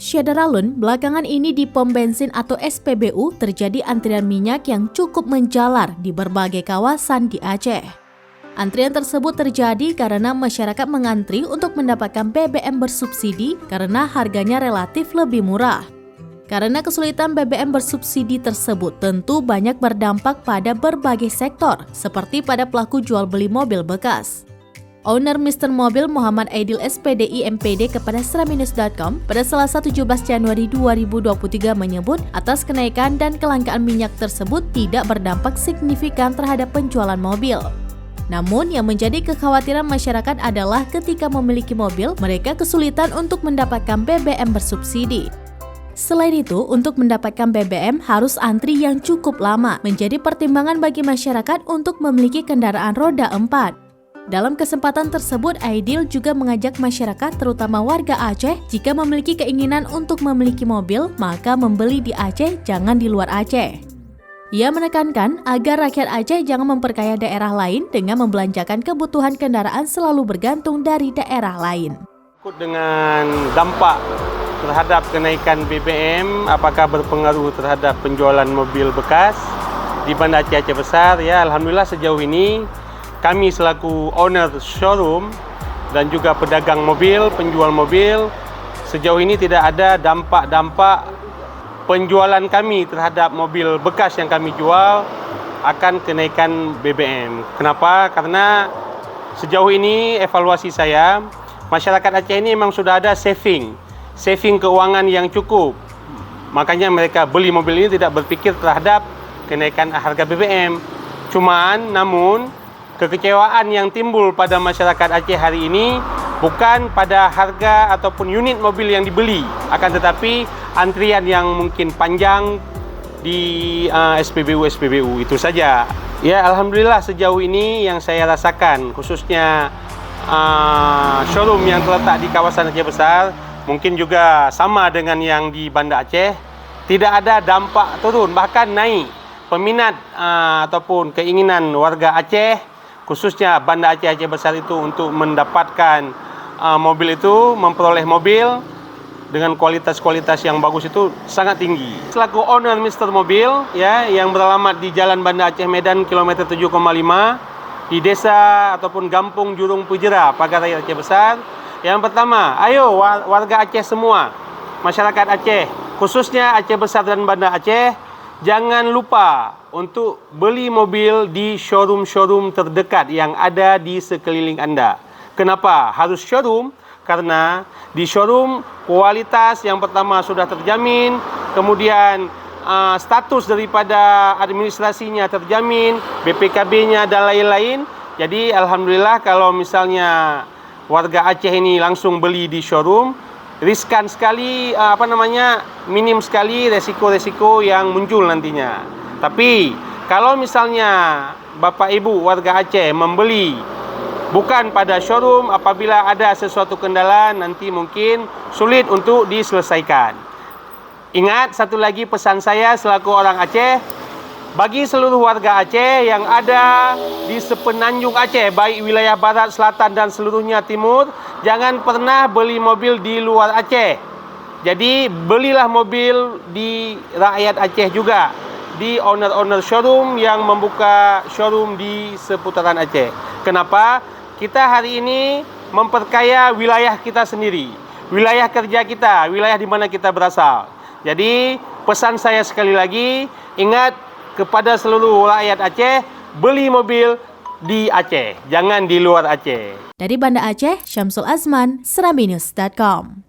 Syederalun, belakangan ini di pom bensin atau SPBU terjadi antrian minyak yang cukup menjalar di berbagai kawasan di Aceh. Antrian tersebut terjadi karena masyarakat mengantri untuk mendapatkan BBM bersubsidi karena harganya relatif lebih murah. Karena kesulitan BBM bersubsidi tersebut tentu banyak berdampak pada berbagai sektor, seperti pada pelaku jual beli mobil bekas. Owner Mr. Mobil Muhammad Aidil SPDI MPD kepada seraminus.com pada Selasa 17 Januari 2023 menyebut atas kenaikan dan kelangkaan minyak tersebut tidak berdampak signifikan terhadap penjualan mobil. Namun yang menjadi kekhawatiran masyarakat adalah ketika memiliki mobil, mereka kesulitan untuk mendapatkan BBM bersubsidi. Selain itu, untuk mendapatkan BBM harus antri yang cukup lama, menjadi pertimbangan bagi masyarakat untuk memiliki kendaraan roda 4. Dalam kesempatan tersebut, Aidil juga mengajak masyarakat terutama warga Aceh jika memiliki keinginan untuk memiliki mobil, maka membeli di Aceh, jangan di luar Aceh. Ia menekankan agar rakyat Aceh jangan memperkaya daerah lain dengan membelanjakan kebutuhan kendaraan selalu bergantung dari daerah lain. Dengan dampak terhadap kenaikan BBM, apakah berpengaruh terhadap penjualan mobil bekas di Banda Aceh Besar? Ya, alhamdulillah sejauh ini kami selaku owner showroom dan juga pedagang mobil, penjual mobil, sejauh ini tidak ada dampak-dampak penjualan kami terhadap mobil bekas yang kami jual akan kenaikan BBM. Kenapa? Karena sejauh ini evaluasi saya, masyarakat Aceh ini memang sudah ada saving keuangan yang cukup. Makanya mereka beli mobil ini tidak berpikir terhadap kenaikan harga BBM. Namun kekecewaan yang timbul pada masyarakat Aceh hari ini bukan pada harga ataupun unit mobil yang dibeli, akan tetapi antrian yang mungkin panjang di SPBU itu saja. Ya, alhamdulillah sejauh ini yang saya rasakan, khususnya showroom yang terletak di kawasan Aceh Besar, mungkin juga sama dengan yang di Banda Aceh, tidak ada dampak turun, bahkan naik peminat ataupun keinginan warga Aceh, khususnya Banda Aceh Besar itu untuk mendapatkan mobil itu, memperoleh mobil dengan kualitas yang bagus itu sangat tinggi. Selaku owner Mr. Mobil ya, yang beralamat di Jalan Banda Aceh Medan kilometer 7,5 di desa ataupun Gampung Jurung Pujera, Pagar Raya Aceh Besar. Yang pertama, ayo warga Aceh semua, masyarakat Aceh, khususnya Aceh Besar dan Banda Aceh, jangan lupa untuk beli mobil di showroom-showroom terdekat yang ada di sekeliling Anda. Kenapa harus showroom? Karena di showroom kualitas yang pertama sudah terjamin, kemudian status daripada administrasinya terjamin, BPKB-nya dan lain-lain. Jadi alhamdulillah kalau misalnya warga Aceh ini langsung beli di showroom, riskan sekali, minim sekali resiko-resiko yang muncul nantinya. Tapi kalau misalnya Bapak Ibu warga Aceh membeli bukan pada showroom, apabila ada sesuatu kendala nanti mungkin sulit untuk diselesaikan. Ingat, satu lagi pesan saya selaku orang Aceh, bagi seluruh warga Aceh yang ada di sepenanjung Aceh, baik wilayah barat, selatan dan seluruhnya timur, jangan pernah beli mobil di luar Aceh. Jadi belilah mobil di rakyat Aceh juga, di owner showroom yang membuka showroom di seputaran Aceh. Kenapa? Kita hari ini memperkaya wilayah kita sendiri, wilayah kerja kita, wilayah di mana kita berasal. Jadi pesan saya sekali lagi, ingat kepada seluruh rakyat Aceh, beli mobil di Aceh, jangan di luar Aceh. Dari Banda Aceh, Syamsul Azman, seraminus.com.